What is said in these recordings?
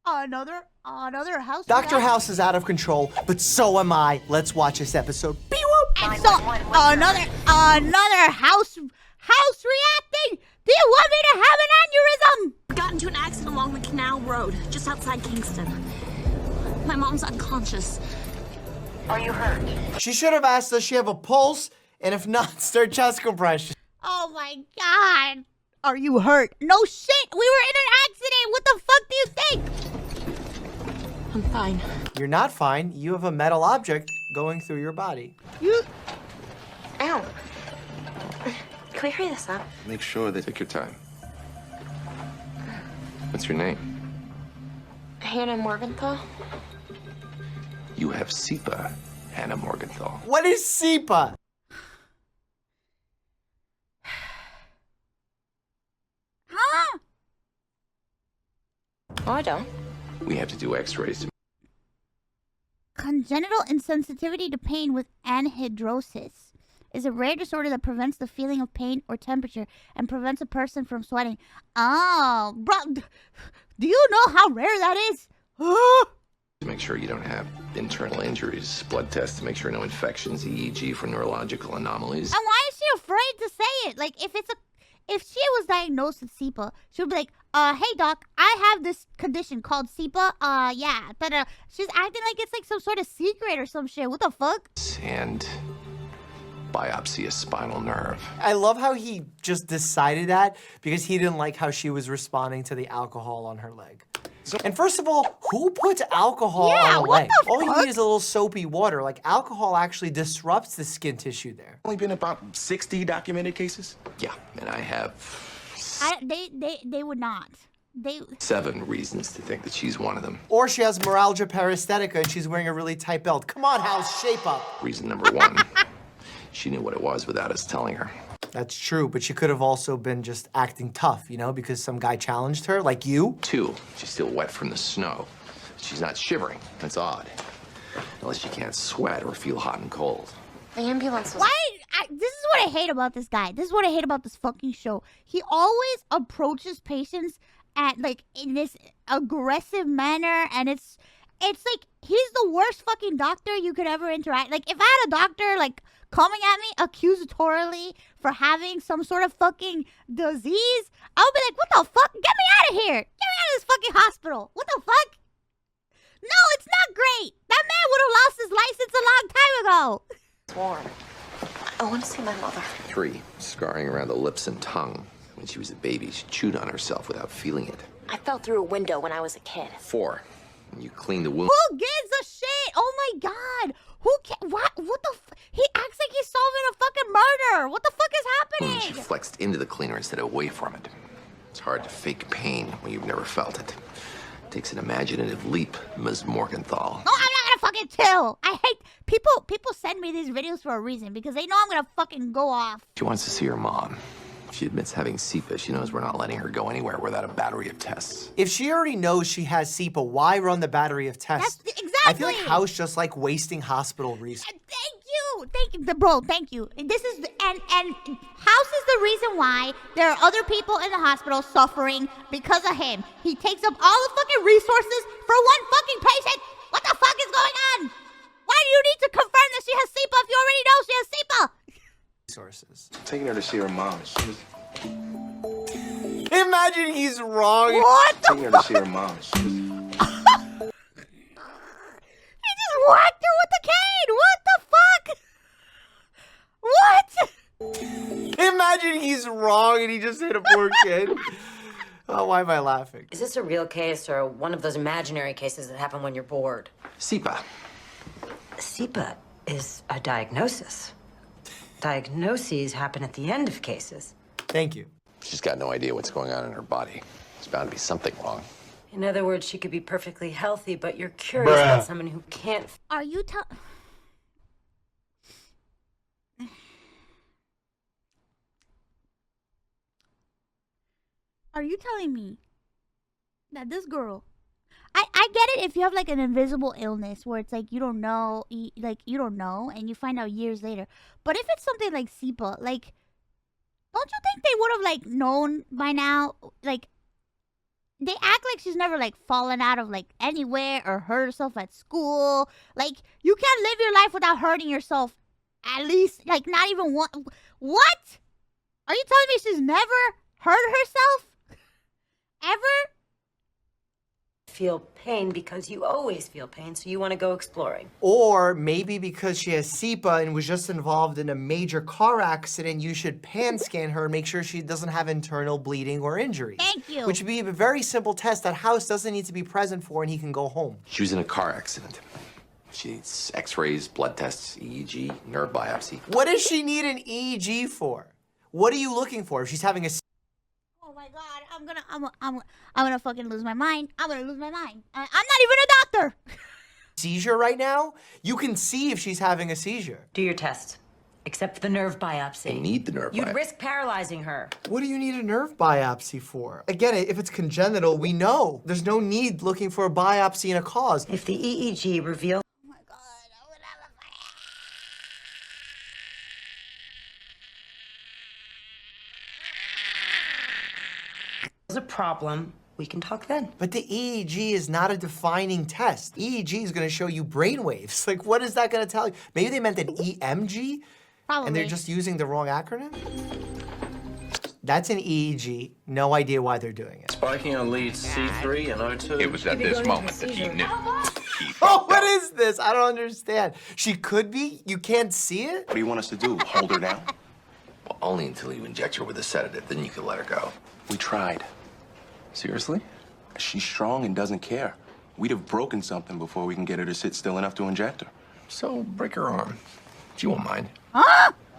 Another house. Dr. House is out of control, but so am I. Let's watch this episode. And so another house reacting. Do you want me to have an aneurysm? I got into an accident along the canal road, just outside Kingston. My mom's unconscious. Are you hurt? She should have asked, does she have a pulse? And if not, start chest compression. Oh my God. Are you hurt? No shit. We were in an accident. What the fuck do you think? I'm fine. You're not fine. You have a metal object going through your body. Ow. Can we hurry this up? Make sure they take your time. What's your name? Hannah Morgenthau? You have SEPA, Hannah Morgenthau. What is SEPA? Huh? Oh, I don't. We have to do x-rays to... Congenital insensitivity to pain with anhidrosis is a rare disorder that prevents the feeling of pain or temperature and prevents a person from sweating. Oh, bro, do you know how rare that is? to make sure you don't have internal injuries, blood tests to make sure no infections, EEG for neurological anomalies. And why is she afraid to say it? Like, if she was diagnosed with SEPA, she would be like, hey doc, I have this condition called SEPA. Yeah, but she's acting like it's like some sort of secret or some shit. What the fuck? And biopsy a spinal nerve. I love how he just decided that because he didn't like how she was responding to the alcohol on her leg. And first of all, who puts alcohol on a leg? All you need is a little soapy water. Like, alcohol actually disrupts the skin tissue there. Only been about 60 documented cases? Yeah, and I have... They would not. 7 reasons to think that she's one of them. Or she has meralgia paresthetica and she's wearing a really tight belt. Come on, House, shape up. Reason number 1, she knew what it was without us telling her. That's true, but she could have also been just acting tough, you know, because some guy challenged her, like you. 2, she's still wet from the snow. She's not shivering. That's odd. Unless she can't sweat or feel hot and cold. The ambulance was... This is what I hate about this guy. This is what I hate about this fucking show. He always approaches patients at, like, in this aggressive manner, and it's like, he's the worst fucking doctor you could ever interact. Like, if I had a doctor, like, coming at me accusatorily for having some sort of fucking disease, I would be like, what the fuck? Get me out of here. Get me out of this fucking hospital. What the fuck? No, it's not great. That man would have lost his license a long time ago. It's warm. I want to see my mother. 3, scarring around the lips and tongue. When she was a baby, she chewed on herself without feeling it. I fell through a window when I was a kid. 4, when you clean the wound. Who gives a shit? Oh my God. What the he acts like he's solving a fucking murder. What the fuck is happening? She flexed into the cleaner instead of away from it. It's hard to fake pain when you've never felt it. It takes an imaginative leap, Ms. Morgenthau. No, I'm not gonna fucking chill. I hate people send me these videos for a reason because they know I'm gonna fucking go off. She wants to see her mom. She admits having SEPA. She knows we're not letting her go anywhere without a battery of tests. If she already knows she has SEPA, why run the battery of tests? That's exactly. I feel like House just like wasting hospital resources. Thank you, bro. Thank you. This is and House is the reason why there are other people in the hospital suffering because of him. He takes up all the fucking resources for one fucking patient. What the fuck is going on? Why do you need to confirm that she has SEPA if you already know she has SEPA? Resources. Taking her to see her mom. She was Imagine he's wrong. What the taking her to see her mom. She was... He just whacked her with the cane. What the fuck? What? Imagine he's wrong and he just hit a poor kid. Oh, why am I laughing? Is this a real case or one of those imaginary cases that happen when you're bored? SEPA. SEPA is a diagnosis. Diagnoses happen at the end of cases. Thank you. She's got no idea what's going on in her body. There's bound to be something wrong. In other words, she could be perfectly healthy, but you're curious about someone who can't. Are you Are you telling me that this girl, I get it if you have like an invisible illness where it's like you don't know, and you find out years later. But if it's something like SEPA, like, don't you think they would have like known by now? Like, they act like she's never like fallen out of like anywhere or hurt herself at school. Like you can't live your life without hurting yourself. At least like not even one. What? Are you telling me she's never hurt herself? Ever? Feel pain because you always feel pain, so you want to go exploring. Or maybe because she has SIPA and was just involved in a major car accident, you should pan scan her and make sure she doesn't have internal bleeding or injuries. Thank you. Which would be a very simple test that House doesn't need to be present for and he can go home. She was in a car accident. She needs x-rays, blood tests, EEG, nerve biopsy. What does she need an EEG for? What are you looking for? If she's having a Oh my god, I'm gonna fucking lose my mind. I'm gonna lose my mind. I'm not even a doctor. seizure right now, you can see if she's having a seizure. Do your test. Except for the nerve biopsy. I need the nerve You'd biopsy. risk paralyzing her. What do you need a nerve biopsy for? Again, if it's congenital, we know. There's no need looking for a biopsy and a cause. If the EEG reveals Oh my god, I'm gonna lose my a problem, we can talk then. But the EEG is not a defining test. EEG is going to show you brain waves. Like, what is that going to tell you? Maybe they meant an EMG? Probably. And they're just using the wrong acronym? That's an EEG. No idea why they're doing it. Spiking on leads C3 and O2. It was at this moment that he knew. Oh, what is this? I don't understand. She could be? You can't see it? What do you want us to do? Hold her down? Well, only until you inject her with a sedative, then you can let her go. We tried. Seriously? She's strong and doesn't care. We'd have broken something before we can get her to sit still enough to inject her. So break her arm. She won't mind.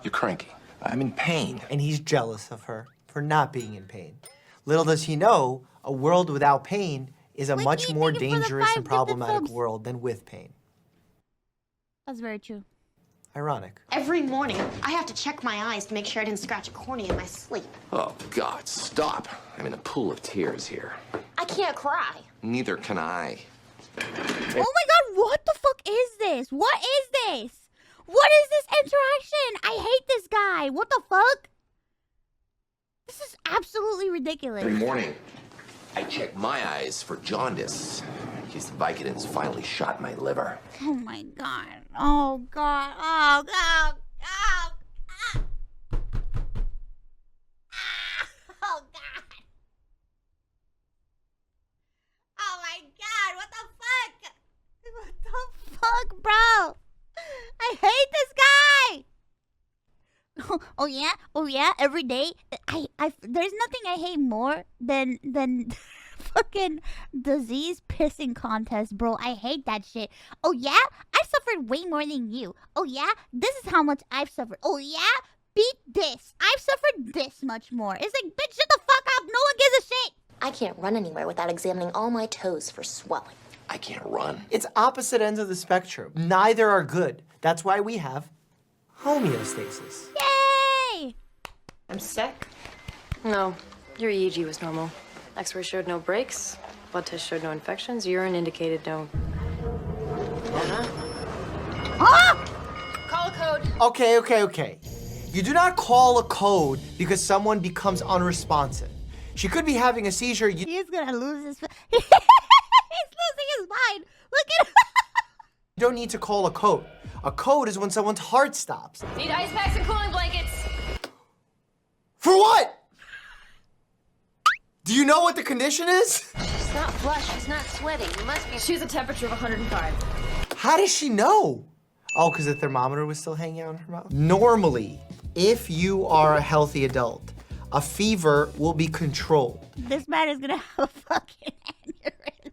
You're cranky. I'm in pain. And he's jealous of her for not being in pain. Little does he know, a world without pain is a Like, much you more thinking for the dangerous 5 and different problematic films. world than with pain. That's very true. Ironic. Every morning, I have to check my eyes to make sure I didn't scratch a cornea in my sleep. Oh, God, stop. I'm in a pool of tears here. I can't cry. Neither can I. Oh my god, what the fuck is this? What is this? What is this interaction? I hate this guy. What the fuck? This is absolutely ridiculous. Every morning, I check my eyes for jaundice. Because the Vicodin's finally shot my liver. Oh my god. Oh god. Oh god. Oh, ah. Oh god. Oh my god. What the fuck? What the fuck, bro? I hate this guy. Oh yeah. Oh yeah. Every day. There's nothing I hate more than fucking disease pissing contest, bro. I hate that shit. Oh yeah? I've suffered way more than you. Oh yeah? This is how much I've suffered. Oh yeah? Beat this. I've suffered this much more. It's like, bitch, shut the fuck up. No one gives a shit. I can't run anywhere without examining all my toes for swelling. I can't run. It's opposite ends of the spectrum. Neither are good. That's why we have homeostasis. Yay! I'm sick? No, your EEG was normal. X-ray showed no breaks. Blood test showed no infections. Urine indicated no. Ah! Call a code. Okay. You do not call a code because someone becomes unresponsive. She could be having a seizure. He's gonna lose his... He's losing his mind. Look at him. You don't need to call a code. A code is when someone's heart stops. Need ice packs and cooling blankets. For what? Do you know what the condition is? She's not flushed. She's not sweating. You must be. She has a temperature of 105. How does she know? Oh, because the thermometer was still hanging out in her mouth? Normally, if you are a healthy adult, a fever will be controlled. This man is gonna have a fucking aneurysm.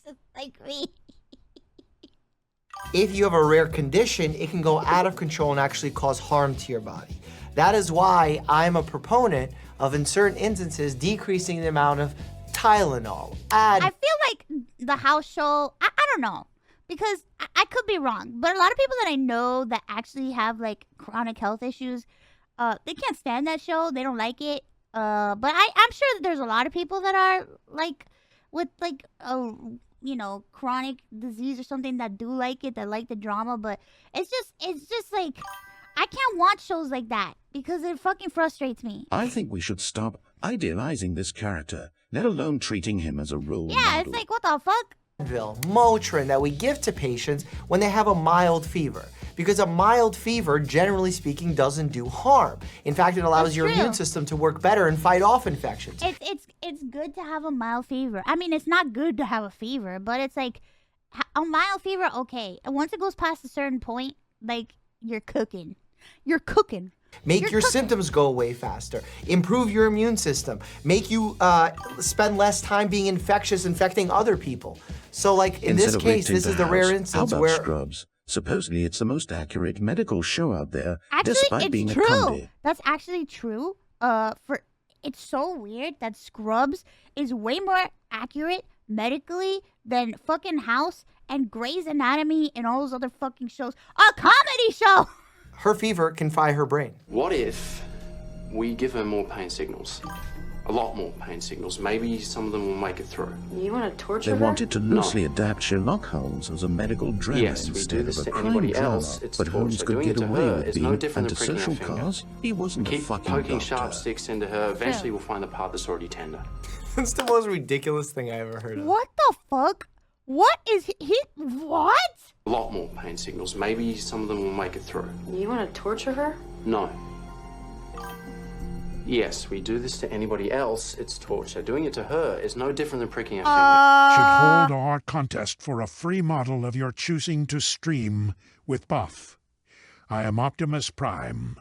Just like me. If you have a rare condition, it can go out of control and actually cause harm to your body. That is why I'm a proponent of, in certain instances, decreasing the amount of Tylenol. I feel like the house show, I don't know, because I could be wrong, but a lot of people that I know that actually have like chronic health issues, they can't stand that show. They don't like it. But I'm sure that there's a lot of people that are like with like chronic disease or something that do like it, that like the drama. But it's just like I can't watch shows like that because it fucking frustrates me. I think we should stop idealizing this character let alone treating him as a role Yeah, model. it's like, what the fuck? Motrin that we give to patients when they have a mild fever. Because a mild fever, generally speaking, doesn't do harm. In fact, it allows That's your true. immune system to work better and fight off infections. It's good to have a mild fever. I mean, it's not good to have a fever, but it's like a mild fever, okay. And once it goes past a certain point, like, you're cooking. You're cooking. Make your symptoms go away faster. Improve your immune system. Make you spend less time being infectious, infecting other people. So, like, in this case, this is the rare instance How about where... Scrubs? Supposedly, it's the most accurate medical show out there, Actually, despite being it's a true. comedy. That's actually true. It's so weird that Scrubs is way more accurate medically than fucking House and Grey's Anatomy and all those other fucking shows. A comedy show! Her fever can fry her brain. What if we give her more pain signals? A lot more pain signals. Maybe some of them will make it through. You want to torture They her? wanted to loosely adapt Sherlock Holmes as a medical drama Yes, we do instead this of a to crime anybody drama. else, it's But Holmes torture. could Doing get it to away her with is being no different than pricking antisocial her finger. cause he wasn't a Keep fucking poking doctor. sharp sticks into her. Eventually, we'll find the part that's already tender. That's the most ridiculous thing I ever heard of. What the fuck? What is he? What? A lot more pain signals. Maybe some of them will make it through. You want to torture her? No. Yes, we do this to anybody else, it's torture. Doing it to her is no different than pricking her finger. Should hold our contest for a free model of your choosing to stream with Buff. I am Optimus Prime.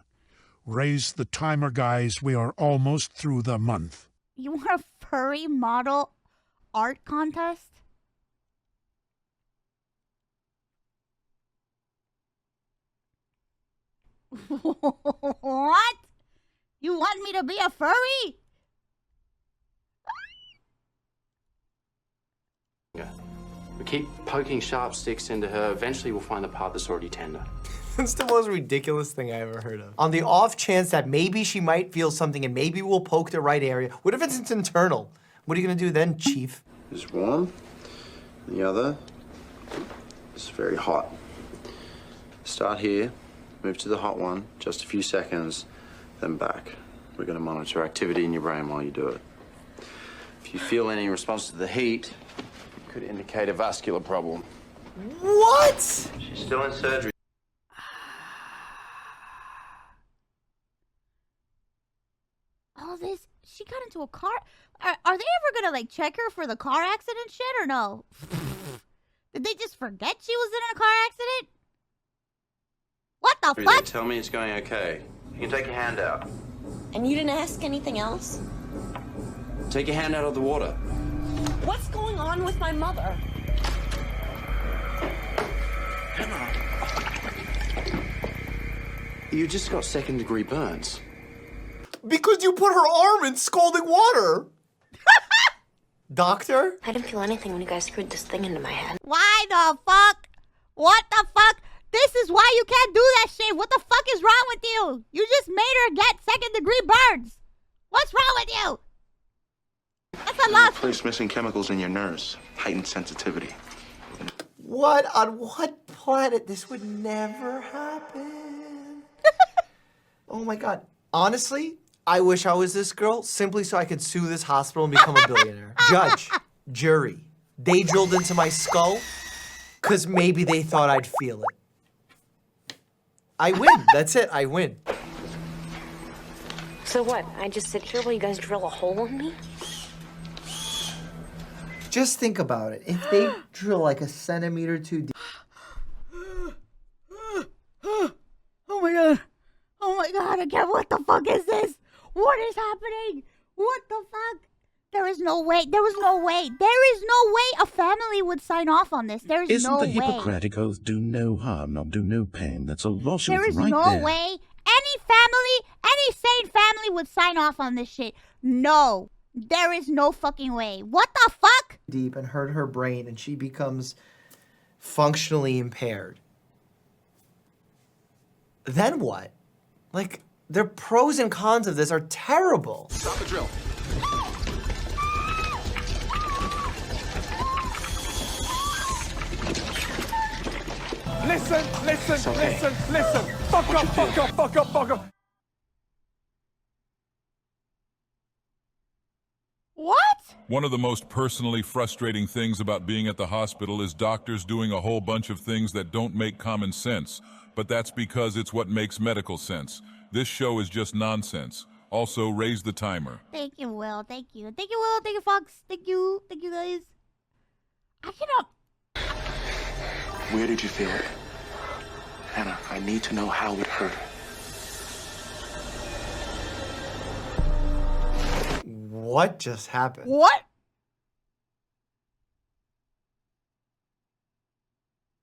Raise the timer, guys. We are almost through the month. You want a furry model art contest? What? You want me to be a furry? Yeah. We keep poking sharp sticks into her. Eventually, we'll find the part that's already tender. That's the most ridiculous thing I ever heard of. On the off chance that maybe she might feel something and maybe we'll poke the right area. What if it's internal? What are you gonna do then, Chief? It's warm. The other is very hot. Start here, move to the hot one, just a few seconds, then back. We're going to monitor activity in your brain while you do it. If you feel any response to the heat, it could indicate a vascular problem. What? She's still in surgery. All this, she got into a car. Are they ever gonna like check her for the car accident shit or no? Did they just forget she was in a car accident? What the fuck? Tell me it's going okay. You can take your hand out. And you didn't ask anything else? Take your hand out of the water. What's going on with my mother? You just got second-degree burns. Because you put her arm in scalding water. Doctor? I didn't feel anything when you guys screwed this thing into my head. Why the fuck? What the fuck? This is why you can't do that shit. What the fuck is wrong with you? You just made her get second-degree burns. What's wrong with you? That's a lot. Replace missing chemicals in your nerves. Heightened sensitivity. What? On what planet? This would never happen. Oh my god. Honestly, I wish I was this girl simply so I could sue this hospital and become a billionaire. Judge, jury, they drilled into my skull because maybe they thought I'd feel it. I win. That's it. I win. So what? I just sit here while you guys drill a hole in me? Just think about it. If they drill like a centimeter too deep. Oh my god. Oh my god, again, what the fuck is this? What is happening? What the fuck? There is no way. There was no way. There is no way a family would sign off on this. There is Isn't no the way. Hippocratic Oath do no harm, not do no pain? That's a lawsuit There is right no there. way any family, any sane family would sign off on this shit. No. There is no fucking way. What the fuck? Deep and hurt her brain and she becomes functionally impaired. Then what? Like, the pros and cons of this are terrible. Stop the drill. Listen. Fuck up. What? One of the most personally frustrating things about being at the hospital is doctors doing a whole bunch of things that don't make common sense, but that's because it's what makes medical sense. This show is just nonsense. Also, raise the timer. Thank you, Will. Thank you. Thank you, Will. Thank you, Fox. Thank you. Thank you, guys. I cannot. Where did you feel it? Hannah, I need to know how it hurt. What just happened? What?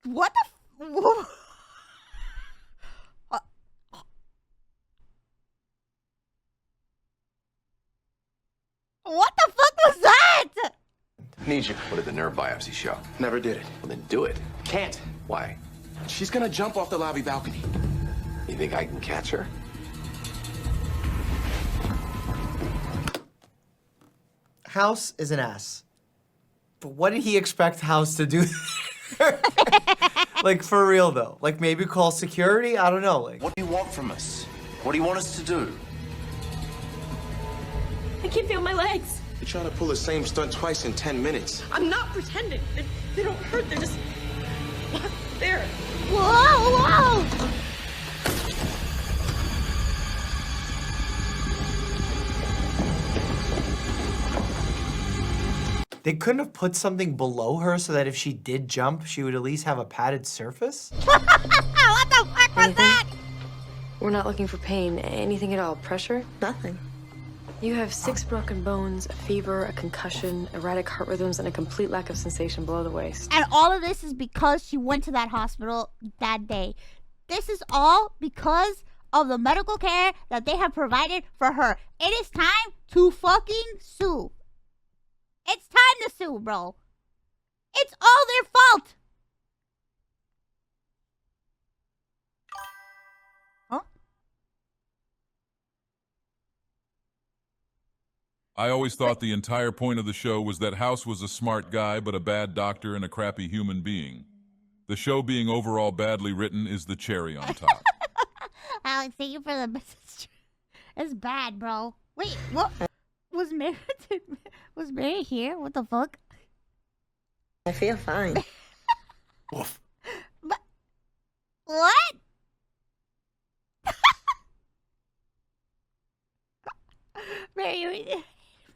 What the What the fuck was that? Need you. What did the nerve biopsy show? Never did it. Well, then do it. Can't. Why? She's gonna jump off the lobby balcony. You think I can catch her? House is an ass. But what did he expect House to do? Like, for real, though. Like, maybe call security? I don't know. Like, What do you want from us? What do you want us to do? I can't feel my legs. You're trying to pull the same stunt twice in 10 minutes. I'm not pretending. They don't hurt. They're just there. Whoa, whoa! they couldn't have put something below her so that if she did jump, she would at least have a padded surface? What the fuck was that? We're not looking for pain. Anything at all? Pressure? Nothing. You have 6 broken bones, a fever, a concussion, erratic heart rhythms, and a complete lack of sensation below the waist. And all of this is because she went to that hospital that day. This is all because of the medical care that they have provided for her. It is time to fucking sue. It's time to sue, bro. It's all their fault. Huh? I always thought the entire point of the show was that House was a smart guy but a bad doctor and a crappy human being. The show being overall badly written is the cherry on top. Alex, thank you for the message. It's bad, bro. Wait, what? Was Mary here? What the fuck? I feel fine. Woof. But, what?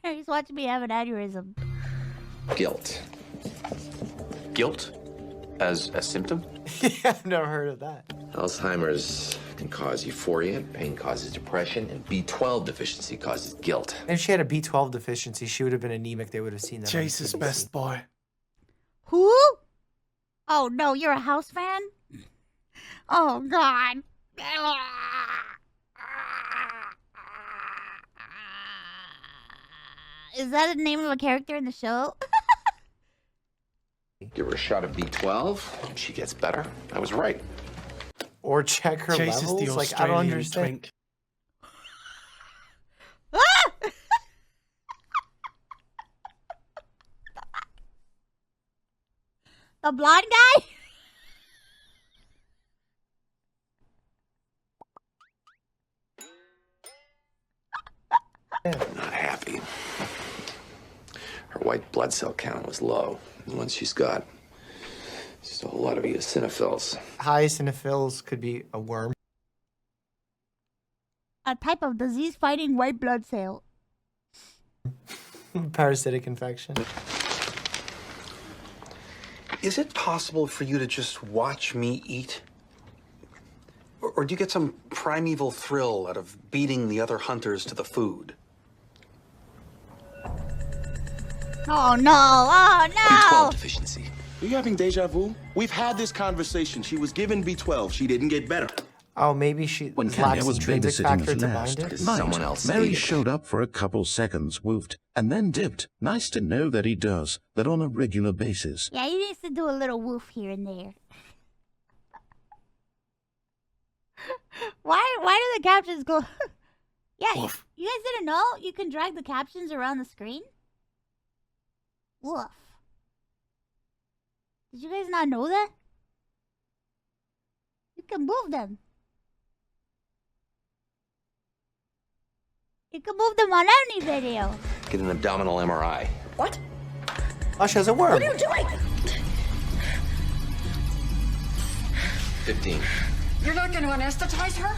Mary's watching me have an aneurysm. Guilt. Guilt? As a symptom? Yeah, I've never heard of that. Alzheimer's can cause euphoria, pain causes depression, and B12 deficiency causes guilt. If she had a B12 deficiency, she would have been anemic. They would have seen that. Jace's best boy. Who? Oh, no, you're a House fan? Oh, God. Is that the name of a character in the show? Give her a shot of B12, and she gets better. I was right. Or check her Chase levels? is the Like, I don't Australian understand. twink. The blonde guy? I'm not happy. Her white blood cell count was low. And once she's got just a whole lot of eosinophils. High eosinophils could be a worm. A type of disease-fighting white blood cell. Parasitic infection. Is it possible for you to just watch me eat? Or do you get some primeval thrill out of beating the other hunters to the food? Oh, no. Oh, B12 no. deficiency. Are you having deja vu? We've had this conversation. She was given B12. She didn't get better. Oh, maybe she When lacks Kenya was intrinsic babysitting factor us to last bind it. night, Someone else Mary ate it. showed up for a couple seconds, woofed, and then dipped. Nice to know that he does that on a regular basis. Yeah, he needs to do a little woof here and there. Why do the captions go... Yeah, Woof. you guys didn't know you can drag the captions around the screen? Woof. Did you guys not know that? You can move them. You can move them on any video. Get an abdominal MRI. What? Oh, she has a worm. What are you doing? 15. You're not going to anesthetize her?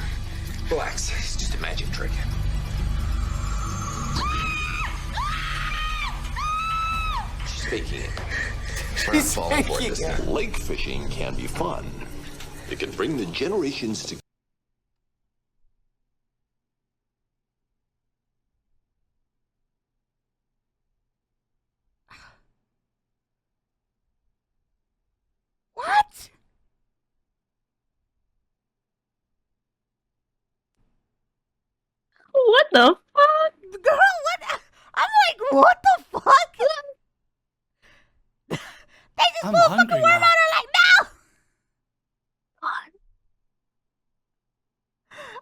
Relax. It's just a magic trick. She's faking it. We're not falling for it this time. Lake fishing can be fun. It can bring the generations together. What? What the fuck? Girl, what? I'm like, what the fuck? They just I'm pulled a fucking hungry worm out now. of her like, no!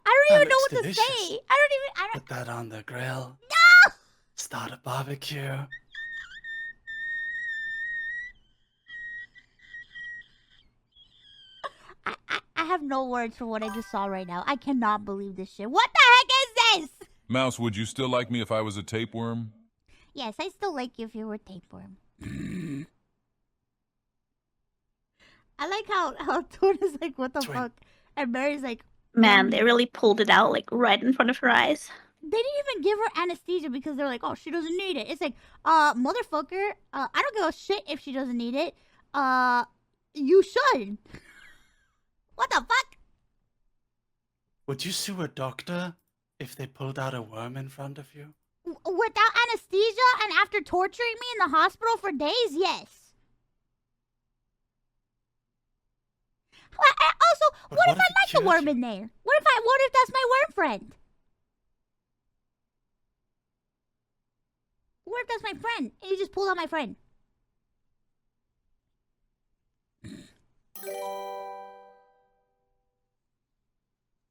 I don't even know what delicious. to say. I don't. Put that on the grill. No! Start a barbecue. I have no words for what I just saw right now. I cannot believe this shit. What the heck is this? Mouse, would you still like me if I was a tapeworm? Yes, I still like you if you were tapeworm. I like how Tuna's like, what the fuck? And Mary's like, Man, they really pulled it out like right in front of her eyes. they didn't even give her anesthesia because they're like, oh, she doesn't need it. It's like, motherfucker, I don't give a shit if she doesn't need it. You should. What the fuck? Would you sue a doctor if they pulled out a worm in front of you? Without anesthesia and after torturing me in the hospital for days, yes. Also, what if I like the worm in there? What if that's my worm friend? What if that's my friend? And you just pulled out my friend.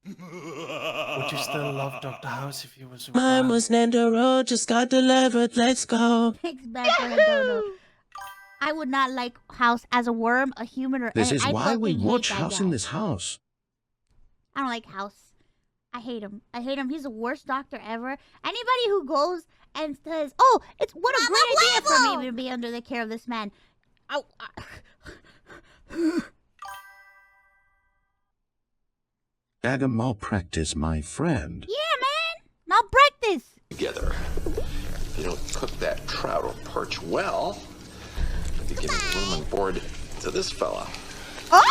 Would you still love Dr. House if he was a Mine worm? was Nandero, just got delivered, let's go. Thanks, back for a dono. I would not like House as a worm, a human, or This any- is I why we fucking hate watch that House guy. in this house. I don't like House. I hate him. I hate him. He's the worst doctor ever. Anybody who goes and says, "Oh, it's what a great idea for me to be under the care of this man." Oh, Dagger malpractice, my friend. yeah, man. Malpractice. Together. If you don't cook that trout or perch well, you're giving room and board to this fella. Oh!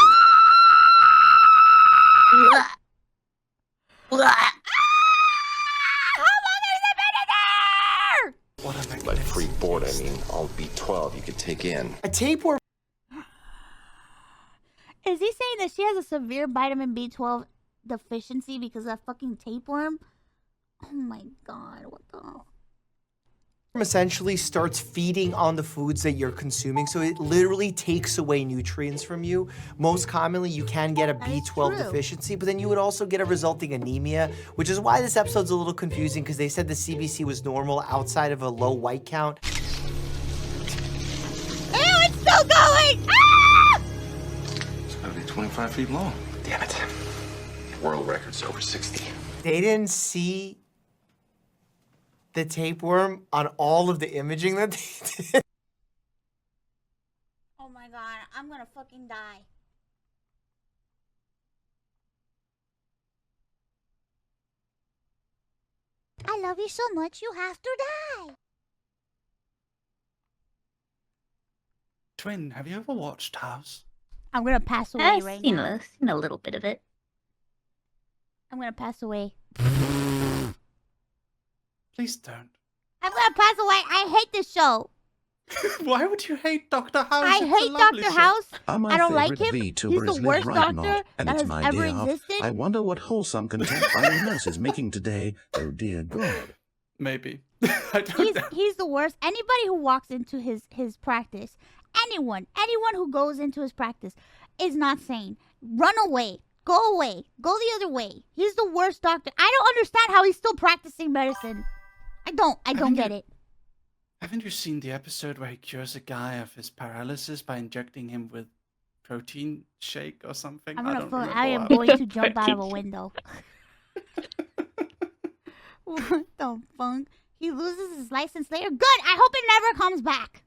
By free board, I mean all B12 you could take in. A tapeworm. Is he saying that she has a severe vitamin B12 deficiency because of that fucking tapeworm? Oh my god, what the... Essentially starts feeding on the foods that you're consuming, so it literally takes away nutrients from you. Most commonly, you can get a B12 deficiency, but then you would also get a resulting anemia, which is why this episode's a little confusing because they said the CBC was normal outside of a low white count. Ew, it's still going! Ah! It's gotta be 25 feet long. Damn it. World record's over 60. They didn't see the tapeworm on all of the imaging that they did. Oh my god, I'm gonna fucking die. I love you so much, you have to die. Twin, have you ever watched House? I'm gonna pass away I've right seen now. seen a little bit of it. I'm gonna pass away. Please don't. I'm gonna pass away. I hate this show. Why would you hate Dr. House? I It's a hate lovely Dr. show. House. My I don't like favorite him. VTuber He's is the Liz worst Reinhardt, doctor and that it's has my ever day off. existed. I wonder what wholesome content Ironmouse is making today. Oh dear God. Maybe. He's the worst. Anybody who walks into his practice, anyone who goes into his practice is not sane. Run away. Go away. Go the other way. He's the worst doctor. I don't understand how he's still practicing medicine. I don't get it. Haven't you seen the episode where he cures a guy of his paralysis by injecting him with protein shake or something? I am going to jump out of a window. What the fuck? he loses his license later. Good. I hope it never comes back.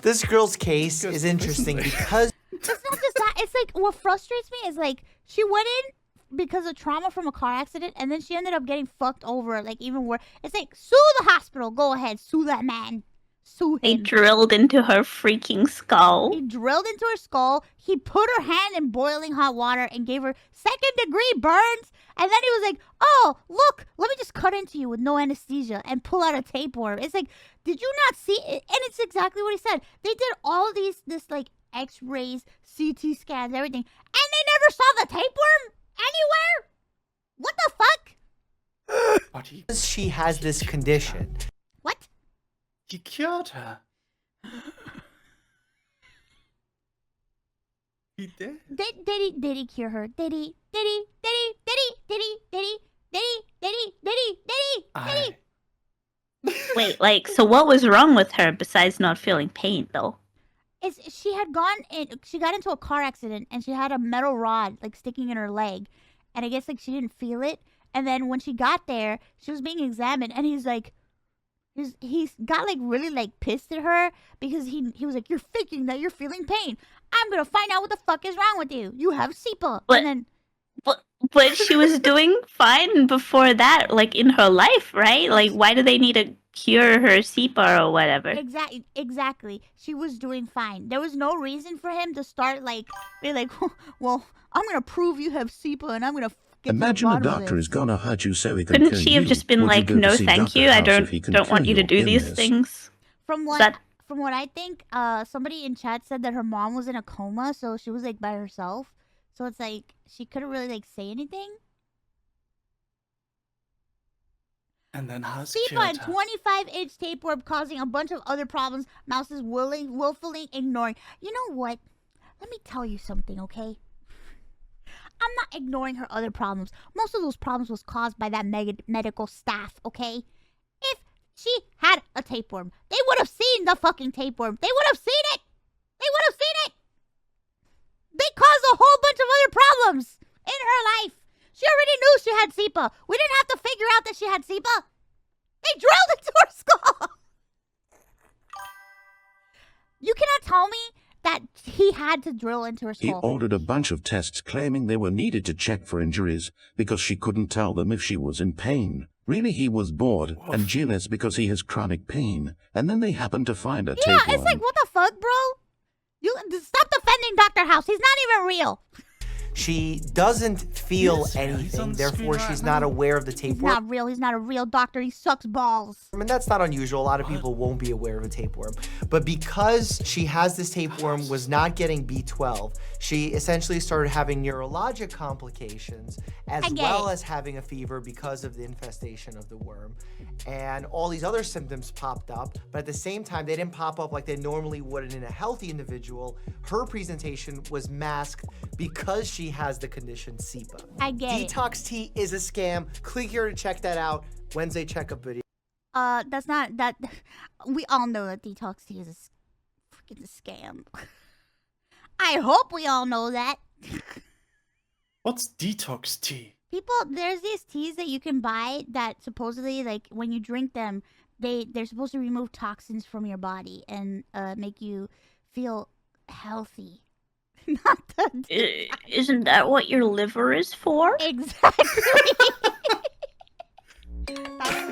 This girl's case is interesting because It's not just that. It's like what frustrates me is like she went in because of trauma from a car accident, and then she ended up getting fucked over. Like even worse. It's like sue the hospital. Go ahead, sue that man. Sue him. They drilled into her freaking skull. He drilled into her skull. He put her hand in boiling hot water and gave her second-degree burns. And then he was like, "Oh, look, let me just cut into you with no anesthesia and pull out a tapeworm." It's like, did you not see it? And it's exactly what he said. They did all this like X-rays, CT scans, everything, and they never saw the tapeworm anywhere. What the fuck? because she has this condition. What? He cured her. He did. Did he cure her? Did he? Wait, like, so what was wrong with her besides not feeling pain, though? She got into a car accident and she had a metal rod like sticking in her leg, and I guess like she didn't feel it. And then when she got there, she was being examined, and he's got like really like pissed at her because he was like, "You're faking that you're feeling pain. I'm gonna find out what the fuck is wrong with you. You have SIPA." And then But she was doing fine before that, like in her life, right? Like, why do they need to cure her SIPA or whatever? Exactly. She was doing fine. There was no reason for him to start like be like, "Well, I'm gonna prove you have SIPA, and I'm gonna." Imagine a doctor is gonna hurt you so he can Couldn't kill she have you. just been Would you like, go to "No, see thank Dr. you. I House if he can don't want cure you to your do these illness?" things"? From what I think, somebody in chat said that her mom was in a coma, so she was like by herself. So it's like she couldn't really like say anything. And then House SIPA, cured her. 25-inch tapeworm causing a bunch of other problems. Mouse is willfully ignoring. You know what? Let me tell you something, okay? I'm not ignoring her other problems. Most of those problems was caused by that medical staff, okay? If she had a tapeworm, they would have seen the fucking tapeworm. They would have seen it. They would have seen it. They caused a whole bunch of other problems in her life. She already knew she had SIPA. We didn't have to figure out that she had SIPA. They drilled into her skull. You cannot tell me that he had to drill into her He skull. ordered a bunch of tests claiming they were needed to check for injuries because she couldn't tell them if she was in pain. Really, he was bored and jealous because he has chronic pain, and then they happened to find a Yeah, tapeworm. it's like, what the fuck, bro? You stop defending Dr. House. He's not even real. She doesn't feel anything, therefore she's not aware of the He's tapeworm. not real. He's not a real doctor. He sucks balls. I mean, that's not unusual. A lot of people won't be aware of a tapeworm. But because she has this tapeworm, was not getting B12, she essentially started having neurologic complications as well as having a fever because of the infestation of the worm. And all these other symptoms popped up, but at the same time, they didn't pop up like they normally would in a healthy individual. Her presentation was masked because she has the condition SIPA. I get it. Detox tea is a scam. Click here to check that out. Wednesday checkup video. That's not that. We all know that detox tea is a freaking scam. I hope we all know that. What's detox tea? People, there's these teas that you can buy that supposedly, like, when you drink them, they're supposed to remove toxins from your body and make you feel healthy. Not the Isn't that what your liver is for? Exactly. That's